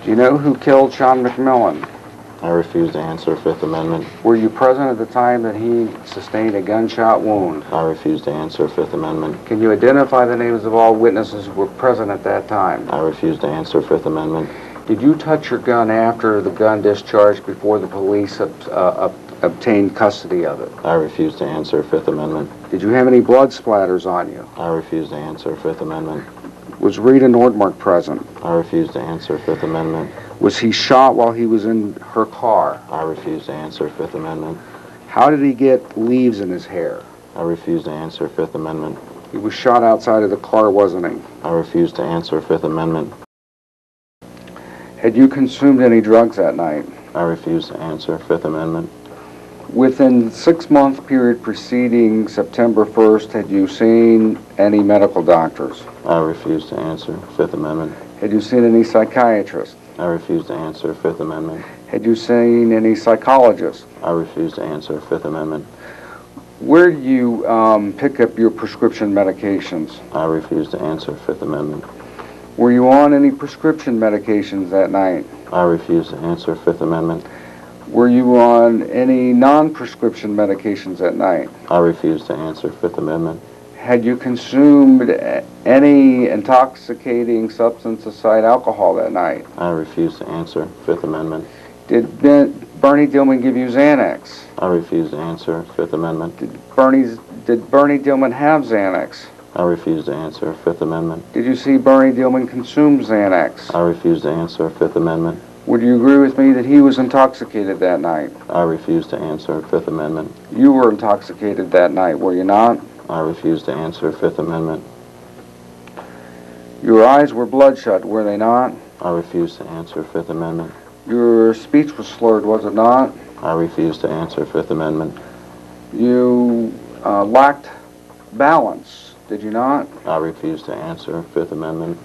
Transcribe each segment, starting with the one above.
Do you know who killed Shawn McMillan? I refuse to answer. Fifth Amendment. Were you present at the time that he sustained a gunshot wound? I refuse to answer. Fifth Amendment. Can you identify the names of all witnesses who were present at that time? I refuse to answer. Fifth Amendment. Did you touch your gun after the gun discharged before the police obtained custody of it? I refuse to answer. Fifth Amendment. Did you have any blood splatters on you? I refuse to answer. Fifth Amendment. Was Rita Nordmark present? I refuse to answer. Fifth Amendment. Was he shot while he was in her car? I refuse to answer. Fifth Amendment. How did he get leaves in his hair? I refuse to answer. Fifth Amendment. He was shot outside of the car, wasn't he? I refuse to answer. Fifth Amendment. Had you consumed any drugs that night? I refuse to answer. Fifth Amendment. Within the 6-month period preceding September 1st, had you seen any medical doctors? I refuse to answer. Fifth Amendment. Had you seen any psychiatrists? I refuse to answer. Fifth Amendment. Had you seen any psychologists? I refuse to answer. Fifth Amendment. Where do you pick up your prescription medications? I refuse to answer. Fifth Amendment. Were you on any prescription medications that night? I refuse to answer. Fifth Amendment. Were you on any non-prescription medications that night? I refuse to answer. Fifth Amendment. Had you consumed any intoxicating substance aside alcohol that night? I refuse to answer. Fifth Amendment. Did Bernie Dillman give you Xanax? I refuse to answer. Fifth Amendment. Did Bernie Dillman have Xanax? I refuse to answer. Fifth Amendment. Did you see Bernie Dillman consume Xanax? I refuse to answer. Fifth Amendment. Would you agree with me that he was intoxicated that night? I refuse to answer. Fifth Amendment. You were intoxicated that night, were you not? I refuse to answer. Fifth Amendment. Your eyes were bloodshot, were they not? I refuse to answer. Fifth Amendment. Your speech was slurred, was it not? I refuse to answer. Fifth Amendment. You lacked balance, did you not? I refuse to answer. Fifth Amendment.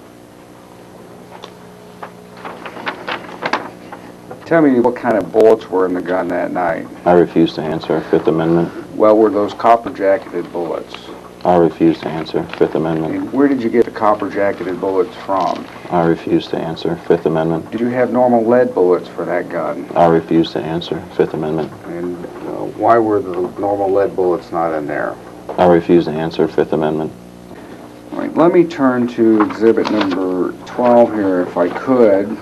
Tell me what kind of bullets were in the gun that night. I refuse to answer. Fifth Amendment. Well, were those copper-jacketed bullets? I refuse to answer. Fifth Amendment. And where did you get the copper-jacketed bullets from? I refuse to answer. Fifth Amendment. Did you have normal lead bullets for that gun? I refuse to answer. Fifth Amendment. And why were the normal lead bullets not in there? I refuse to answer. Fifth Amendment. All right, let me turn to exhibit number 12 here, if I could,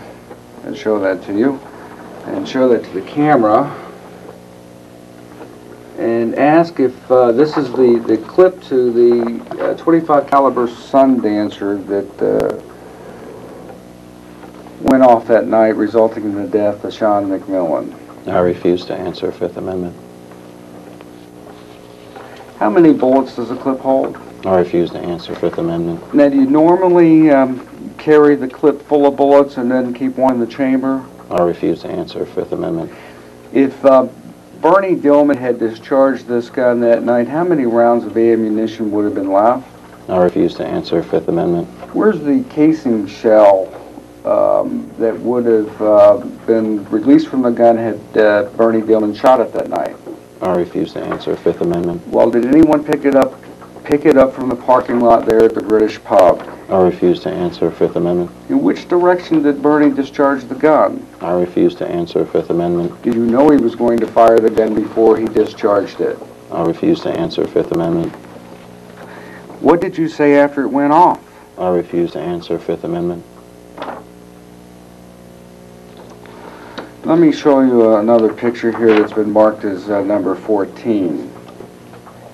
and show that to you, and show that to the camera, and ask if this is the clip to the 25 caliber Sundancer that went off that night, resulting in the death of Shawn McMillan. I refuse to answer. Fifth Amendment. How many bullets does the clip hold? I refuse to answer. Fifth Amendment. Now, do you normally carry the clip full of bullets and then keep one in the chamber? I refuse to answer. Fifth Amendment. If Bernie Dillman had discharged this gun that night, how many rounds of ammunition would have been left? I refuse to answer. Fifth Amendment. Where's the casing shell that would have been released from the gun had Bernie Dillman shot it that night? I refuse to answer. Fifth Amendment. Well, did anyone pick it up from the parking lot there at the British pub? I refuse to answer. Fifth Amendment. In which direction did Bernie discharge the gun? I refuse to answer. Fifth Amendment. Did you know he was going to fire the gun before he discharged it? I refuse to answer. Fifth Amendment. What did you say after it went off? I refuse to answer. Fifth Amendment. Let me show you another picture here that's been marked as number 14.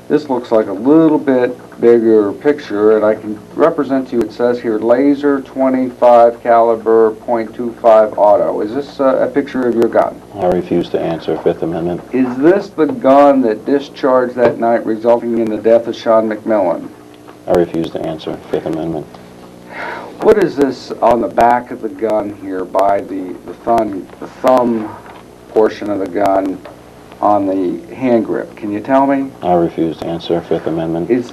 This looks like a little bit bigger picture, and I can represent to you, it says here, laser 25 caliber .25 auto. Is this a picture of your gun? I refuse to answer. Fifth Amendment. Is this the gun that discharged that night, resulting in the death of Shawn McMillan? I refuse to answer. Fifth Amendment. What is this on the back of the gun here by the thumb portion of the gun on the hand grip? Can you tell me? I refuse to answer. Fifth Amendment. Is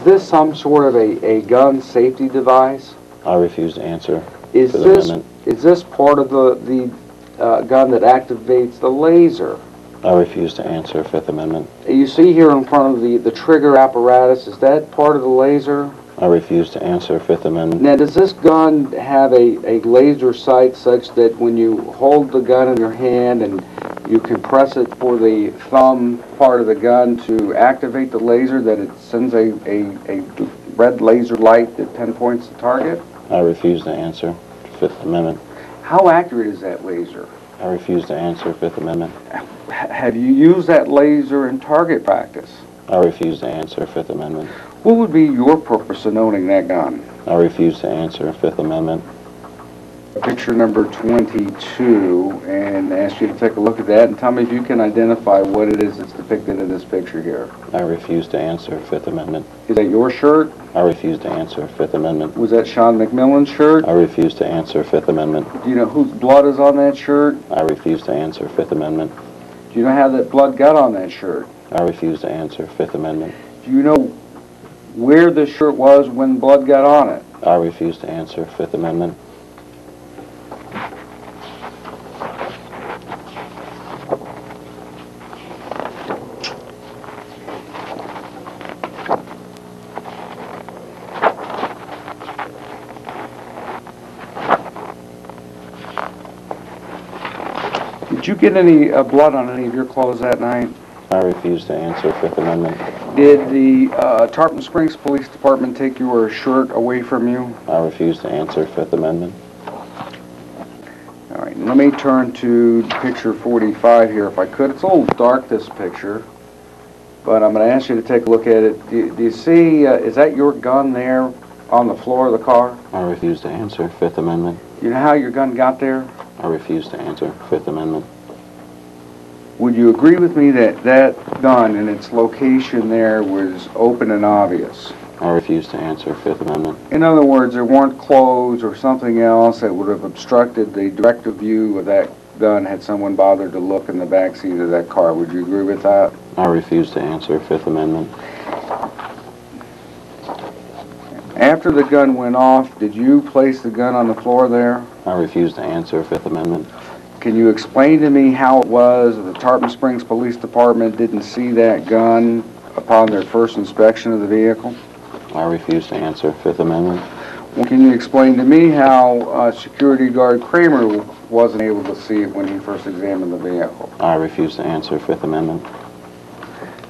this some sort of a gun safety device? I refuse to answer. Is Fifth this Amendment. is this part of the gun that activates the laser? I refuse to answer. Fifth Amendment. You see here in front of the trigger apparatus, is that part of the laser? I refuse to answer Fifth Amendment. Now, does this gun have a laser sight such that when you hold the gun in your hand and you can press it for the thumb part of the gun to activate the laser, that it sends a red laser light that pinpoints the target? I refuse to answer Fifth Amendment. How accurate is that laser? I refuse to answer Fifth Amendment. Have you used that laser in target practice? I refuse to answer Fifth Amendment. What would be your purpose in owning that gun? I refuse to answer Fifth Amendment. Picture number 22, and ask you to take a look at that and tell me if you can identify what it is that's depicted in this picture here. I refuse to answer Fifth Amendment. Is that your shirt? I refuse to answer Fifth Amendment. Was that Shawn McMillan's shirt? I refuse to answer Fifth Amendment. Do you know whose blood is on that shirt? I refuse to answer Fifth Amendment. Do you know how that blood got on that shirt? I refuse to answer Fifth Amendment. Do you know where the shirt was when blood got on it? I refuse to answer Fifth Amendment. Did you get any blood on any of your clothes that night? I refuse to answer Fifth Amendment. Did the Tarpon Springs Police Department take your shirt away from you? I refuse to answer Fifth Amendment. All right, let me turn to picture 45 here if I could. It's a little dark, this picture, but I'm going to ask you to take a look at it. Do you see, is that your gun there on the floor of the car? I refuse to answer Fifth Amendment. You know how your gun got there? I refuse to answer Fifth Amendment. Would you agree with me that that gun and its location there was open and obvious? I refuse to answer Fifth Amendment. In other words, there weren't clothes or something else that would have obstructed the direct view of that gun had someone bothered to look in the back seat of that car. Would you agree with that? I refuse to answer Fifth Amendment. After the gun went off, did you place the gun on the floor there? I refuse to answer Fifth Amendment. Can you explain to me how it was that the Tarpon Springs Police Department didn't see that gun upon their first inspection of the vehicle? I refuse to answer Fifth Amendment. Well, can you explain to me how security guard Kramer wasn't able to see it when he first examined the vehicle? I refuse to answer Fifth Amendment.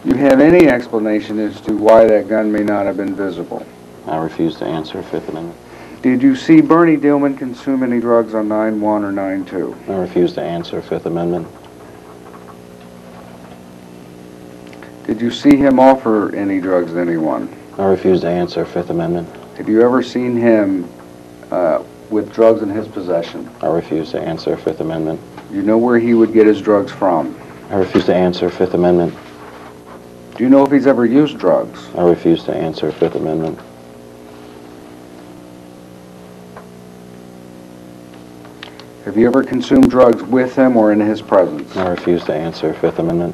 Do you have any explanation as to why that gun may not have been visible? I refuse to answer Fifth Amendment. Did you see Bernie Dillman consume any drugs on 9/1 or 9/2? I refuse to answer Fifth Amendment. Did you see him offer any drugs to anyone? I refuse to answer Fifth Amendment. Have you ever seen him with drugs in his possession? I refuse to answer Fifth Amendment. Do you know where he would get his drugs from? I refuse to answer Fifth Amendment. Do you know if he's ever used drugs? I refuse to answer Fifth Amendment. Have you ever consumed drugs with him or in his presence? I refuse to answer Fifth Amendment.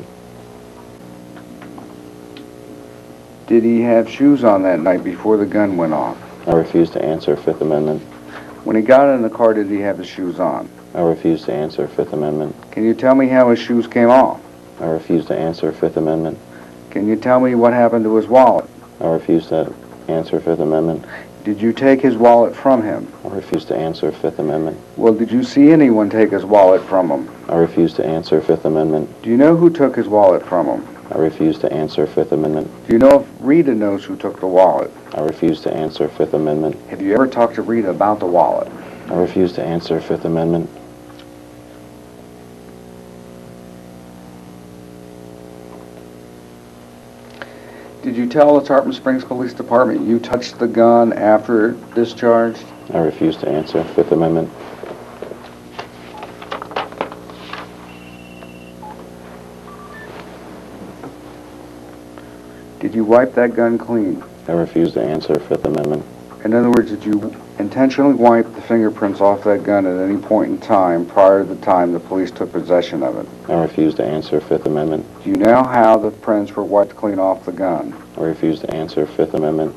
Did he have shoes on that night before the gun went off? I refuse to answer Fifth Amendment. When he got in the car, did he have his shoes on? I refuse to answer Fifth Amendment. Can you tell me how his shoes came off? I refuse to answer Fifth Amendment. Can you tell me what happened to his wallet? I refuse to answer Fifth Amendment. Did you take his wallet from him? I refuse to answer Fifth Amendment. Well, did you see anyone take his wallet from him? I refuse to answer Fifth Amendment. Do you know who took his wallet from him? I refuse to answer Fifth Amendment. Do you know if Rita knows who took the wallet? I refuse to answer Fifth Amendment. Have you ever talked to Rita about the wallet? I refuse to answer Fifth Amendment. Did you tell the Tarpon Springs Police Department you touched the gun after it discharged? I refuse to answer Fifth Amendment. Did you wipe that gun clean? I refuse to answer Fifth Amendment. In other words, did you intentionally wipe the fingerprints off that gun at any point in time prior to the time the police took possession of it? I refuse to answer Fifth Amendment. Do you know how the prints were wiped clean off the gun? I refuse to answer Fifth Amendment.